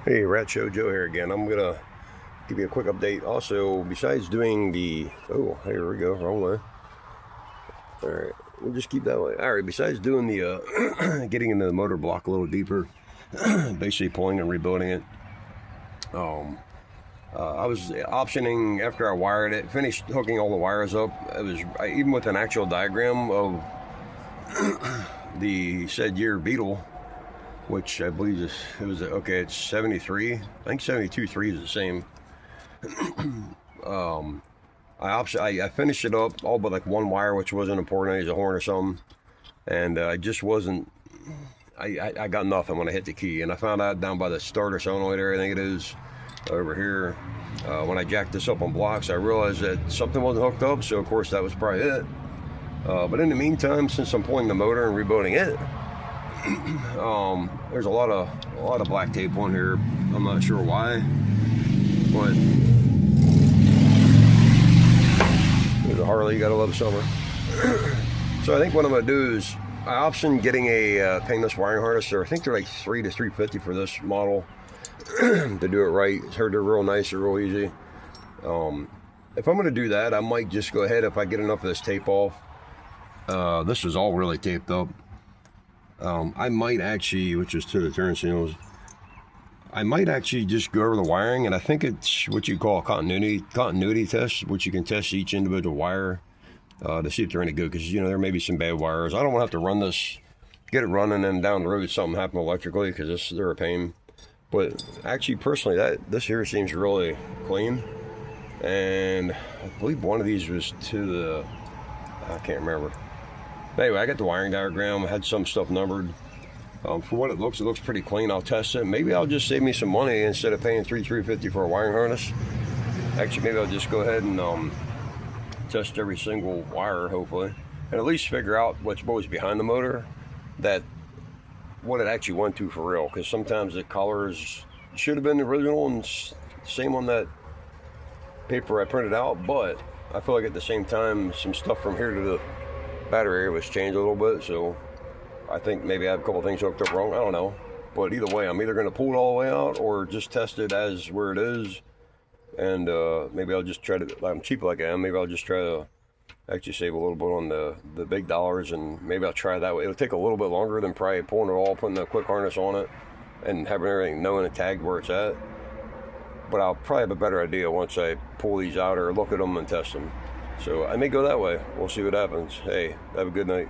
Hey, Rat Show Joe here again. I'm gonna give you a quick update. Also, besides doing the here we go, wrong way. All right, we'll just keep that way. All right, besides doing the getting into the motor block a little deeper, basically pulling and rebuilding it. I was optioning after I wired it, finished hooking all the wires up. Even with an actual diagram of the said year Beetle, which I believe it's 73. I think 72.3 is the same. I finished it up all but like one wire, which wasn't important. It's a horn or something, and I just wasn't. I got nothing when I hit the key, and I found out down by the starter solenoid area, I think it is, over here. When I jacked this up on blocks, I realized that something wasn't hooked up. So of course that was probably it. But in the meantime, since I'm pulling the motor and rebuilding it, there's a lot of black tape on here. I'm not sure why, but there's a Harley. You gotta love summer. So I think what I'm gonna do is I option getting a painless wiring harness. I think they're like $300 to $350 for this model to do it right. It's heard they're real nice, they're real easy. If I'm gonna do that, I might just go ahead, if I get enough of this tape off. This is all really taped up. I might actually, which is to the turn signals, I might actually just go over the wiring, and I think it's what you call a continuity test, which you can test each individual wire to see if they're any good, because there may be some bad wires. I don't want to have to run this, get it running, and down the road something happen electrically, because they're a pain. But actually, personally, this here seems really clean, and I believe one of these was to the, I can't remember. Anyway, I got the wiring diagram. I had some stuff numbered. For what it looks pretty clean. I'll test it. Maybe I'll just save me some money instead of paying $350 for a wiring harness. Actually, maybe I'll just go ahead and test every single wire, hopefully, and at least figure out what was behind the motor, what it actually went to for real. Because sometimes the colors should have been the original and same on that paper I printed out, but I feel like at the same time some stuff from here to the battery area was changed a little bit, so I think maybe I have a couple things hooked up wrong. I don't know, but either way, I'm either going to pull it all the way out or just test it as where it is, and maybe I'll just try to. I'm cheap like I am. Maybe I'll just try to actually save a little bit on the big dollars, and maybe I'll try that way. It'll take a little bit longer than probably pulling it all, putting a quick harness on it, and having everything knowing and tagged where it's at. But I'll probably have a better idea once I pull these out or look at them and test them. So I may go that way. We'll see what happens. Hey, have a good night.